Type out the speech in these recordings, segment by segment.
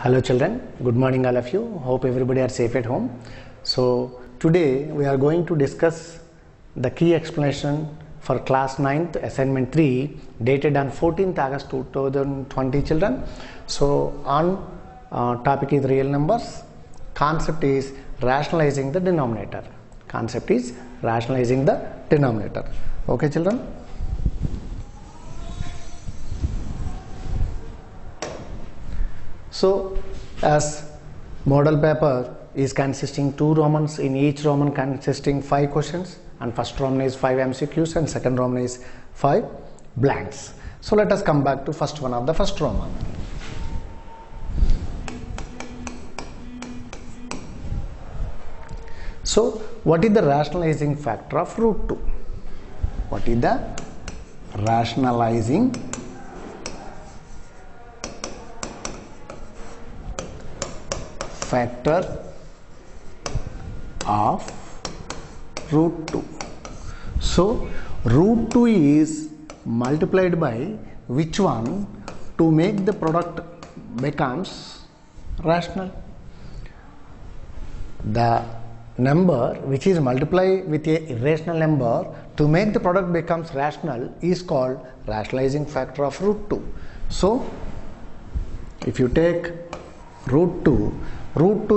Hello children, good morning all of you. Hope everybody are safe at home. So today we are going to discuss the key explanation for class 9th assignment 3 dated on 14th August 2020 children. So on topic is real numbers. Concept is rationalizing the denominator. Concept is rationalizing the denominator. Okay children. So as model paper is consisting 2 Romans, in each Roman consisting 5 questions, and first Roman is 5 MCQs and second Roman is 5 blanks. So let us come back to first one of the first Roman. So what is the rationalizing factor of root 2? What is the rationalizing factor of root 2? So root 2 is multiplied by which one to make the product becomes rational? The number which is multiplied with a irrational number to make the product becomes rational is called rationalizing factor of root 2. So if you take root 2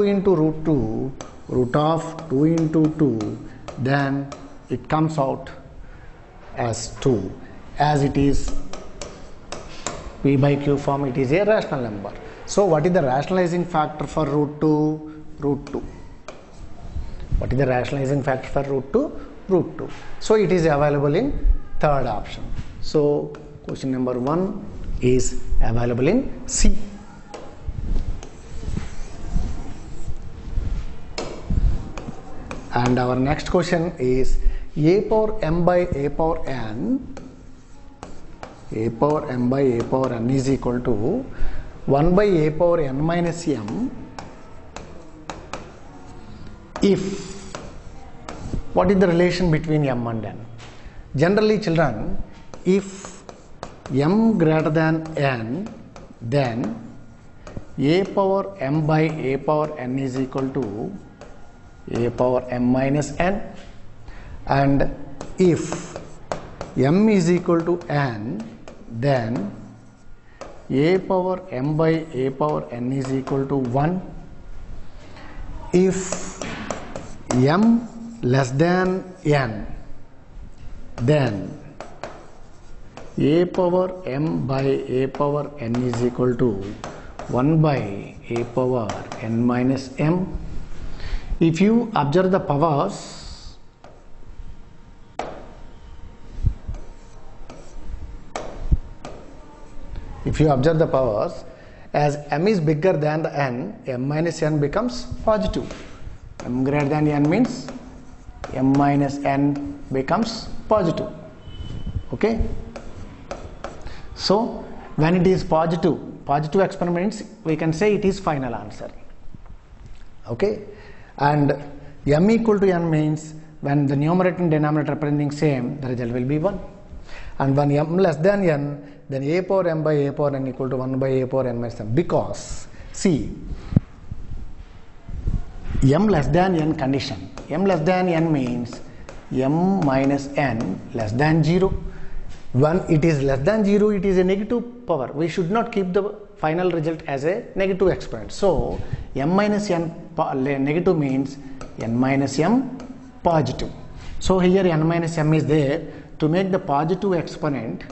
into root 2, root of 2 into 2, then it comes out as 2. As it is p by q form, it is a rational number. So what is the rationalizing factor for root 2? Root 2. What is the rationalizing factor for root 2? Root 2. So it is available in third option. So question number 1 is available in C. And our next question is a power m by a power n is equal to 1 by a power n minus m if. What is the relation between m and n? Generally children, if m greater than n, then a power m by a power n is equal to a power m minus n, and if m is equal to n, then a power m by a power n is equal to 1. If m less than n, then a power m by a power n is equal to 1 by a power n minus m. If you observe the powers, as m is bigger than the n, m minus n becomes positive. M greater than n means m minus n becomes positive. Okay. So when it is positive experiments, we can say it is final answer. Okay. And m equal to n means when the numerator and denominator representing same, the result will be 1. And when m less than n, then a power m by a power n equal to 1 by a power n minus m. Because see, m less than n condition. M less than n means m minus n less than 0. When it is less than 0, it is a negative power. We should not keep the final result as a negative exponent. So m minus n negative means n minus m positive. So here n minus m is there to make the positive exponent.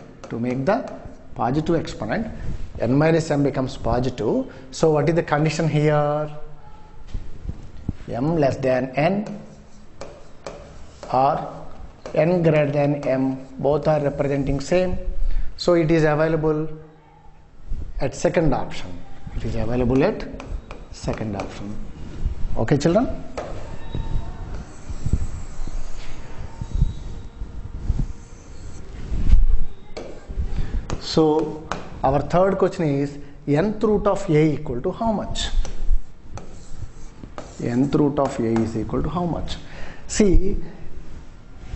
N minus m becomes positive. So what is the condition here? M less than n or n greater than m, both are representing same. So it is available at second option. Okay children. So our third question is nth root of a equal to how much? Nth root of a is equal to how much? See,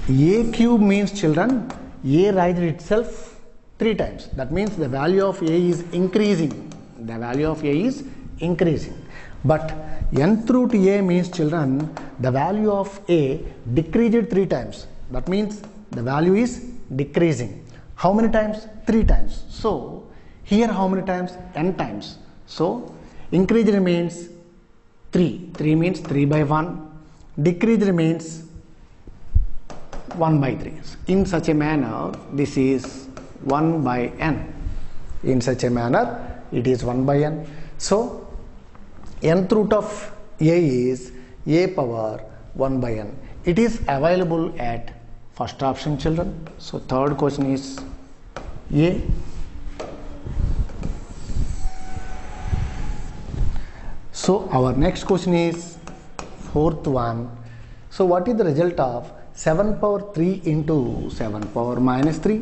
a cube means children, a rises itself 3 times. That means the value of a is increasing. The value of a is increasing. But nth root a means, children, the value of a decreased 3 times. That means the value is decreasing. How many times? 3 times. So here how many times? N times. So increased means 3. 3 means 3 by 1. Decreased means 1 by 3. In such a manner, this is 1 by n. In such a manner, it is 1 by n. So nth root of a is a power 1 by n. It is available at first option, children. So third question is a. So our next question is fourth one. So what is the result of 7 power 3 into 7 power minus 3?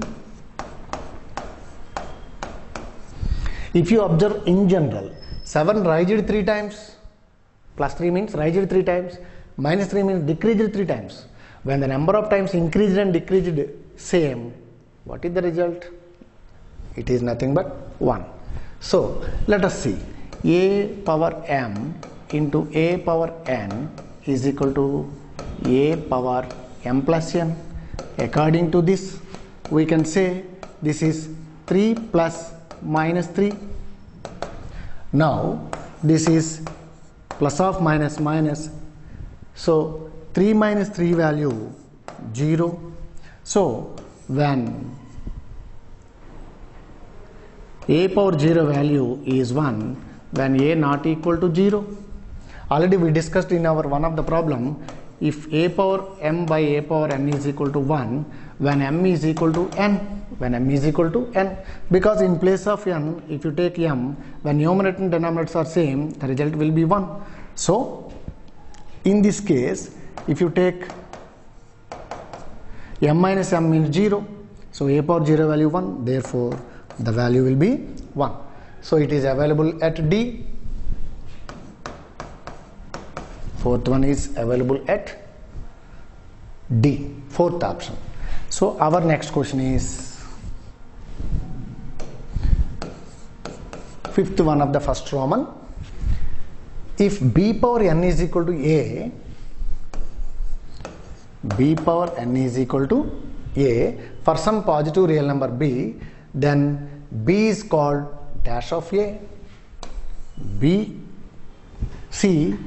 If you observe in general, 7 raised 3 times, plus 3 means raised 3 times, minus 3 means decreased 3 times. When the number of times increased and decreased same, what is the result? It is nothing but 1. So let us see. A power m into a power n is equal to a power m plus n. According to this, we can say this is 3 plus minus 3. Now this is plus of minus minus. So 3 minus 3 value 0. So when a power 0 value is 1, when a not equal to 0. Already we discussed in our one of the problem, if a power m by a power n is equal to 1, when m is equal to n, when m is equal to n, because in place of n, if you take m, when numerator and denominators are same, the result will be 1. So in this case, if you take m minus m means 0, so a power 0 value 1, therefore the value will be 1. So it is available at D. Fourth one is available at D, fourth option. So our next question is fifth one of the first Roman. If b power n is equal to a, b power n is equal to a for some positive real number b, then b is called dash of a. B, see,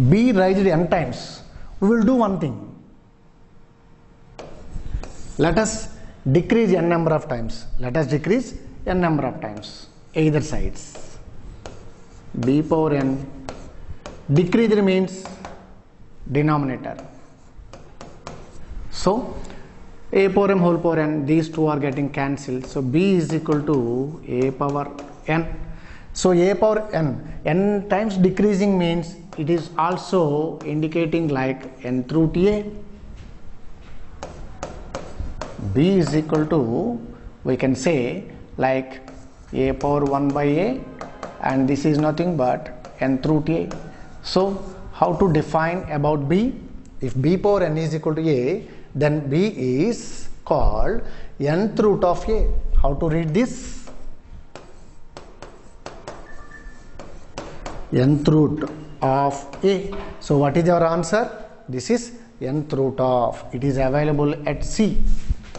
b raised n times. We will do one thing. Let us decrease n number of times. Let us decrease n number of times, either sides. B power n, decreased means denominator. So a power m whole power n, these two are getting cancelled. So b is equal to a power n. So a power n times decreasing means it is also indicating like n through a. B is equal to, we can say like a power 1 by a, and this is nothing but n through a. So how to define about b? If b power n is equal to a, then b is called nth root of a. How to read this? Nth root of a. So what is our answer? This is nth root of. It is available at C.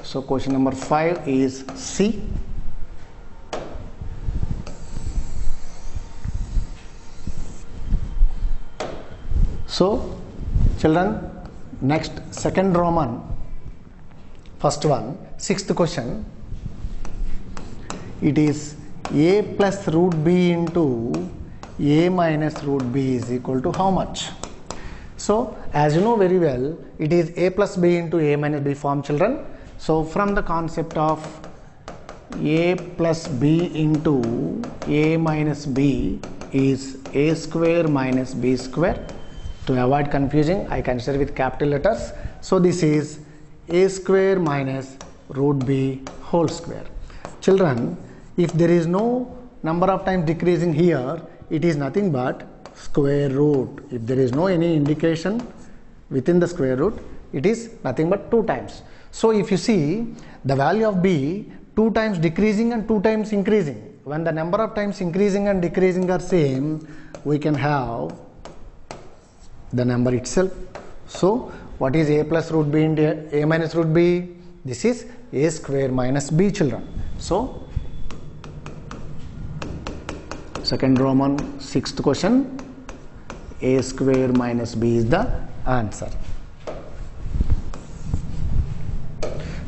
So question number 5 is C. So children, next second Roman, first one, sixth question. It is a plus root b into a minus root b is equal to how much? So as you know very well, it is a plus b into a minus b form, children. So from the concept of a plus b into a minus b is a square minus b square. To avoid confusing, I consider with capital letters. So this is a square minus root b whole square. Children, if there is no number of times decreasing here, it is nothing but square root. If there is no any indication within the square root, it is nothing but 2 times. So if you see the value of b 2 times decreasing and 2 times increasing, when the number of times increasing and decreasing are same, we can have the number itself. So what is a plus root b into a minus root b? This is a square minus b, children. So second Roman sixth question, a square minus b is the answer.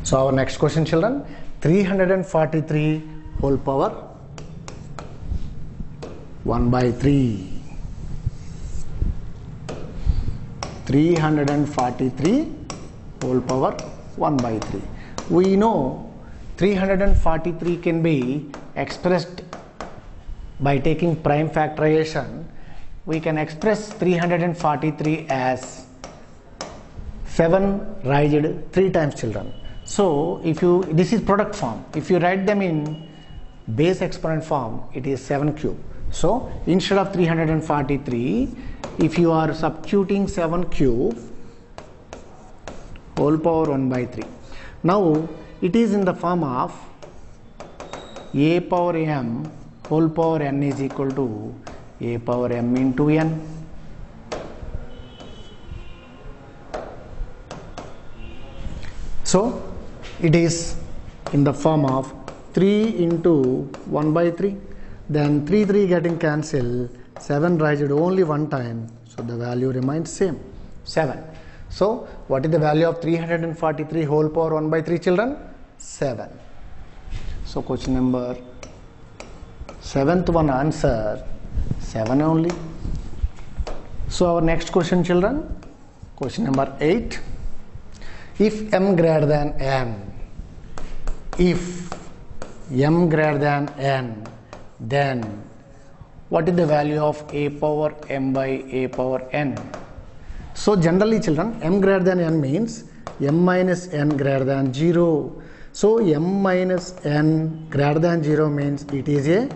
So our next question, children, 343 whole power 1 by 3. 343 whole power 1 by 3. We know 343 can be expressed by taking prime factorization. We can express 343 as 7 raised 3 times, children. So if you, this is product form, if you write them in base exponent form, it is 7 cube. So instead of 343, if you are substituting 7 cube whole power 1 by 3. Now it is in the form of a power m whole power n is equal to a power m into n. So it is in the form of 3 into 1 by 3. Then 3 getting cancelled, 7 raised only one time, so the value remains same, 7. So what is the value of 343 whole power 1 by 3, children? 7. So question number 7th one answer 7 only. So our next question, children, question number 8. If m greater than n, if m greater than n, then what is the value of a power m by a power n? So generally, children, m greater than n means m minus n greater than 0. So m minus n greater than 0 means it is a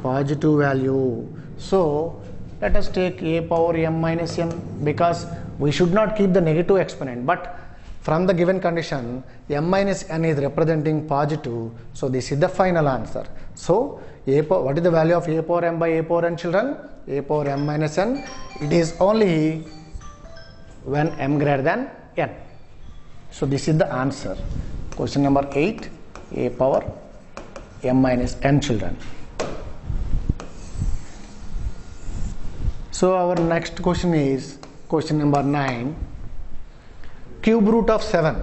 positive value. So let us take a power m minus n, because we should not keep the negative exponent, but from the given condition m minus n is representing positive, so this is the final answer. So what is the value of a power m by a power n, children? A power m minus n, it is only when m greater than n. So this is the answer. Question number 8, a power m minus n, children. So our next question is question number 9. Cube root of 7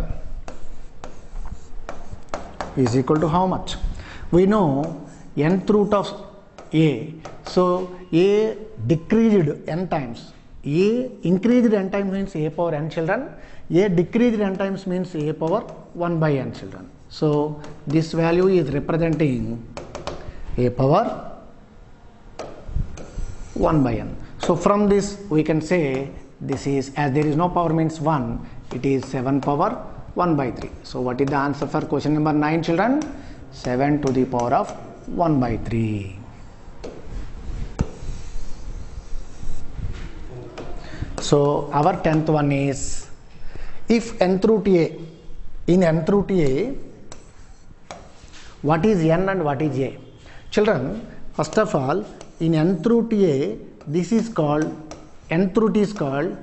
is equal to how much? We know nth root of a. So a decreased n times. A increased n times means a power n, children. A decreased n times means a power 1 by n, children. So this value is representing a power 1 by n. So from this we can say this is, as there is no power means 1, it is 7 power 1 by 3. So what is the answer for question number 9, children? 7 to the power of 1 by 3. So our 10th one is, if nth root a, in nth root a, what is n and what is a? Children, first of all, in nth root a, this is called, nth root is called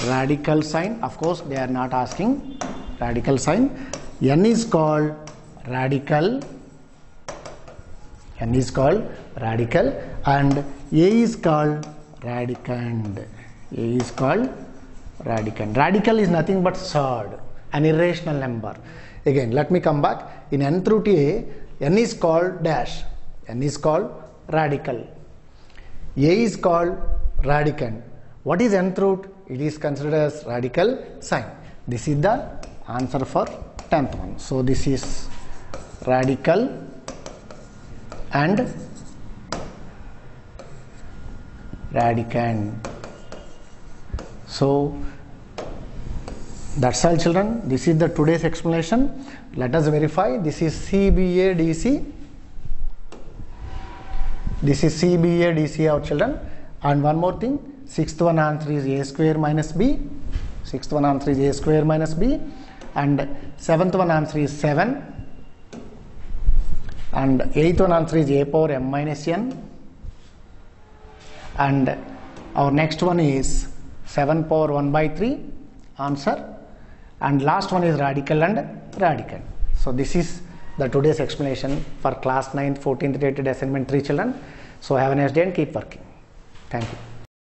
radical sign. Of course they are not asking radical sign. N is called radical, n is called radical, and a is called radicand. A is called radicand. Radical is nothing but third, an irrational number. Again, let me come back. In nth root a, n is called dash, n is called radical, a is called radicand. What is nth root? It is considered as radical sign. This is the answer for 10th one. So this is radical and radicand. So that's all, children. This is the today's explanation. Let us verify. This is CBA DC. This is CBA DC, our children. And one more thing, 6th one answer is a square minus b. 6th one answer is a square minus b. And 7th one answer is 7. and 8th one answer is a power m minus n, and our next one is 7 power 1 by 3 answer, and last one is radical and radical. So this is the today's explanation for class 9th 14th dated assignment 3 children. So have a nice day and keep working. Thank you.